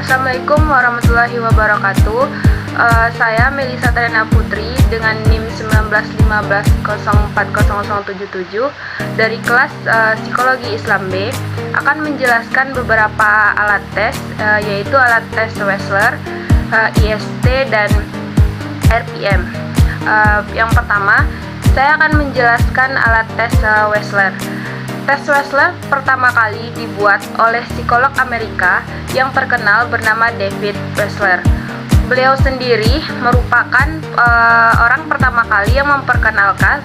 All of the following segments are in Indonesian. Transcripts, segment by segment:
Assalamualaikum warahmatullahi wabarakatuh. Saya Melisa Trena Putri dengan NIM 1915040077 dari kelas Psikologi Islam B akan menjelaskan beberapa alat tes, yaitu alat tes Wechsler, IST, dan RPM. Yang pertama, saya akan menjelaskan alat tes Wechsler. Tes Wechsler pertama kali dibuat oleh psikolog Amerika yang terkenal bernama David Wechsler. Beliau sendiri merupakan orang pertama kali yang memperkenalkan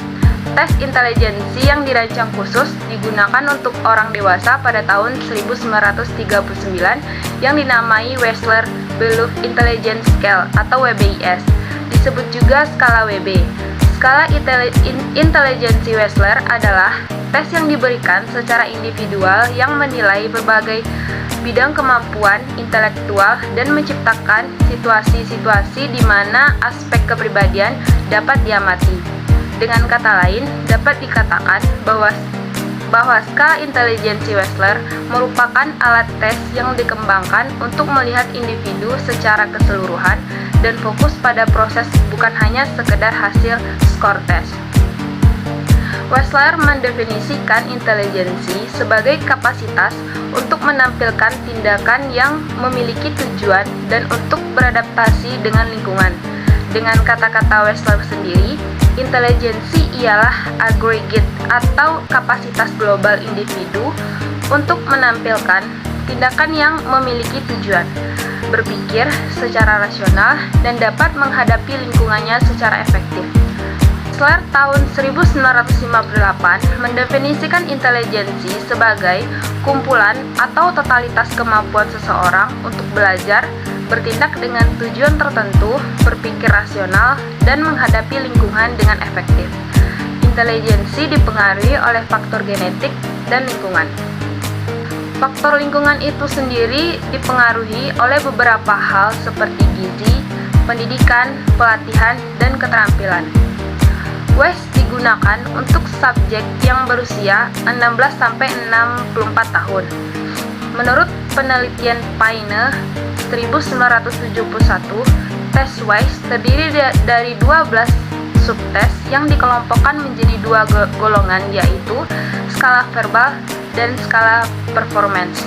tes intelijensi yang dirancang khusus digunakan untuk orang dewasa pada tahun 1939 yang dinamai Wechsler Belief Intelligence Scale atau WBIS, disebut juga skala WB. Skala intelijensi Wechsler adalah tes yang diberikan secara individual yang menilai berbagai bidang kemampuan intelektual dan menciptakan situasi-situasi di mana aspek kepribadian dapat diamati. Dengan kata lain, dapat dikatakan bahwa skala intelijensi Wechsler merupakan alat tes yang dikembangkan untuk melihat individu secara keseluruhan dan fokus pada proses, bukan hanya sekedar hasil skor tes. Wechsler mendefinisikan intelijensi sebagai kapasitas untuk menampilkan tindakan yang memiliki tujuan dan untuk beradaptasi dengan lingkungan. Dengan kata-kata Wechsler sendiri, intelijensi ialah aggregate atau kapasitas global individu untuk menampilkan tindakan yang memiliki tujuan, berpikir secara rasional, dan dapat menghadapi lingkungannya secara efektif. Wechsler tahun 1958 mendefinisikan intelijensi sebagai kumpulan atau totalitas kemampuan seseorang untuk belajar, bertindak dengan tujuan tertentu, berpikir rasional, dan menghadapi lingkungan dengan efektif. Intelijensi dipengaruhi oleh faktor genetik dan lingkungan. Faktor lingkungan itu sendiri dipengaruhi oleh beberapa hal seperti gizi, pendidikan, pelatihan, dan keterampilan. WES digunakan untuk subjek yang berusia 16-64 tahun. Menurut penelitian Paine 1971, tes WES terdiri dari 12 subtes yang dikelompokkan menjadi dua golongan, yaitu skala verbal dan skala performance.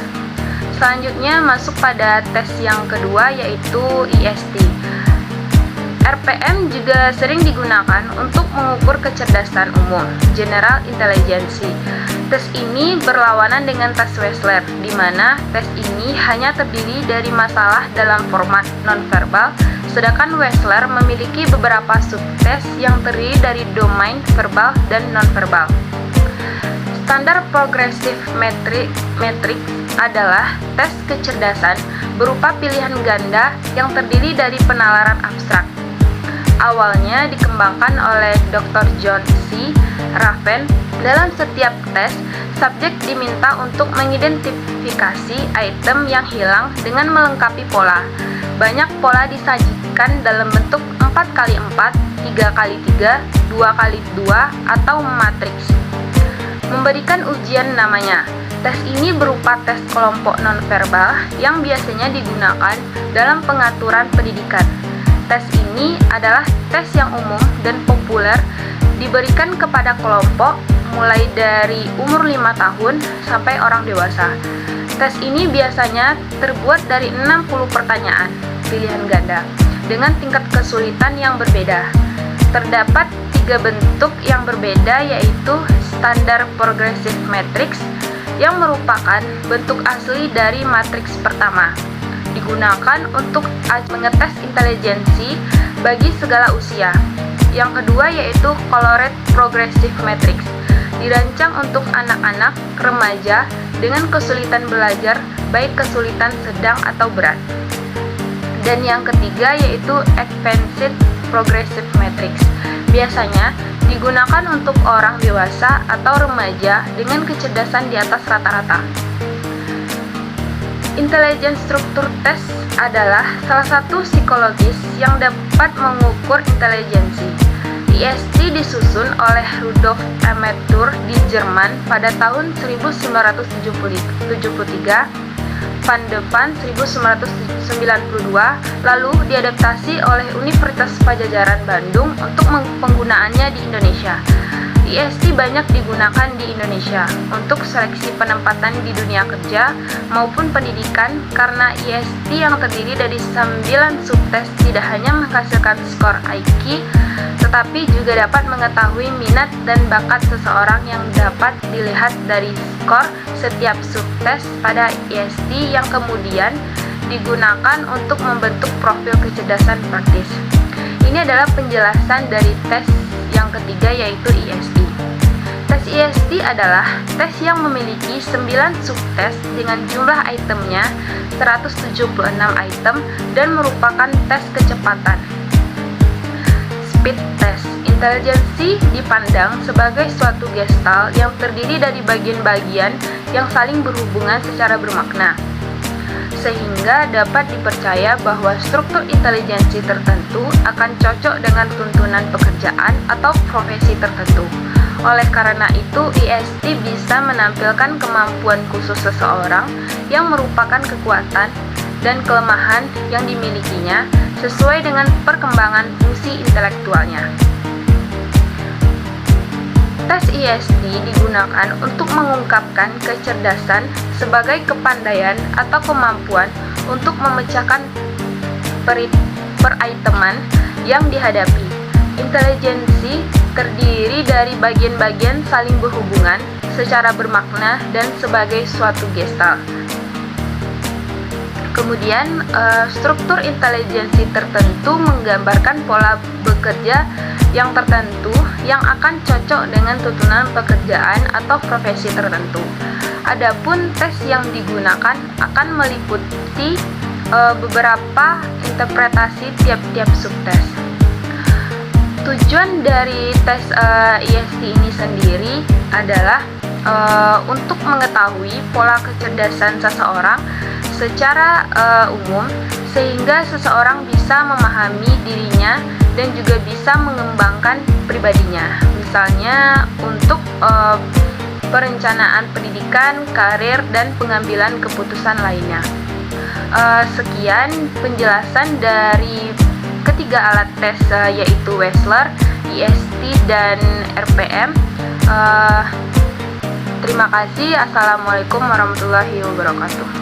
Selanjutnya masuk pada tes yang kedua, yaitu IST. RPM juga sering digunakan untuk mengukur kecerdasan umum, General Intelligence. Tes ini berlawanan dengan tes Wechsler, di mana tes ini hanya terdiri dari masalah dalam format nonverbal, sedangkan Wechsler memiliki beberapa subtes yang terdiri dari domain verbal dan nonverbal. Standar Progressive Matrix adalah tes kecerdasan berupa pilihan ganda yang terdiri dari penalaran abstrak. Awalnya dikembangkan oleh Dr. John C. Raven. Dalam setiap tes, subjek diminta untuk mengidentifikasi item yang hilang dengan melengkapi pola. Banyak pola disajikan dalam bentuk 4x4, 3x3, 2x2, atau matriks. Memberikan ujian namanya. Tes ini berupa tes kelompok nonverbal yang biasanya digunakan dalam pengaturan pendidikan. Tes ini adalah tes yang umum dan populer, diberikan kepada kelompok mulai dari umur 5 tahun sampai orang dewasa. Tes ini biasanya terbuat dari 60 pertanyaan pilihan ganda dengan tingkat kesulitan yang berbeda. Terdapat 3 bentuk yang berbeda, yaitu Standar Progressive Matrix yang merupakan bentuk asli dari matriks pertama, digunakan untuk mengetes intelijensi bagi segala usia. Yang kedua yaitu Colored Progressive Matrix, dirancang untuk anak-anak, remaja dengan kesulitan belajar, baik kesulitan sedang atau berat. Dan yang ketiga yaitu Advanced Progressive Matrix, biasanya digunakan untuk orang dewasa atau remaja dengan kecerdasan di atas rata-rata. Intelligence Structure Test adalah salah satu psikologis yang dapat mengukur intelijensi. IST disusun oleh Rudolf Amateur di Jerman pada tahun 1973 Van de Ven 1992, lalu diadaptasi oleh Universitas Padjadjaran Bandung untuk penggunaannya di Indonesia. IST banyak digunakan di Indonesia untuk seleksi penempatan di dunia kerja maupun pendidikan karena IST yang terdiri dari 9 subtes tidak hanya menghasilkan skor IQ, tetapi juga dapat mengetahui minat dan bakat seseorang yang dapat dilihat dari skor setiap subtes pada IST yang kemudian digunakan untuk membentuk profil kecerdasan praktis. Ini adalah penjelasan dari tes yang ketiga, yaitu IST. Tes IST adalah tes yang memiliki 9 subtes dengan jumlah itemnya 176 item dan merupakan tes kecepatan. Speed test. Intelijensi dipandang sebagai suatu gestal yang terdiri dari bagian-bagian yang saling berhubungan secara bermakna, sehingga dapat dipercaya bahwa struktur intelijensi tertentu akan cocok dengan tuntunan pekerjaan atau profesi tertentu. Oleh karena itu, IST bisa menampilkan kemampuan khusus seseorang yang merupakan kekuatan dan kelemahan yang dimilikinya sesuai dengan perkembangan fungsi intelektualnya. Tes IST digunakan untuk mengungkapkan kecerdasan sebagai kepandaian atau kemampuan untuk memecahkan periteman yang dihadapi. Intelijensi terdiri dari bagian-bagian saling berhubungan secara bermakna dan sebagai suatu gestal. Kemudian, struktur intelijensi tertentu menggambarkan pola bekerja yang tertentu yang akan cocok dengan tuntunan pekerjaan atau profesi tertentu. Adapun tes yang digunakan akan meliputi beberapa interpretasi tiap-tiap subtes. Tujuan dari tes IST ini sendiri adalah untuk mengetahui pola kecerdasan seseorang secara umum, sehingga seseorang bisa memahami dirinya dan juga bisa mengembangkan pribadinya, misalnya untuk perencanaan pendidikan, karir, dan pengambilan keputusan lainnya. Sekian penjelasan dari ketiga alat tes, yaitu Wechsler, IST, dan RPM. Terima kasih. Assalamualaikum warahmatullahi wabarakatuh.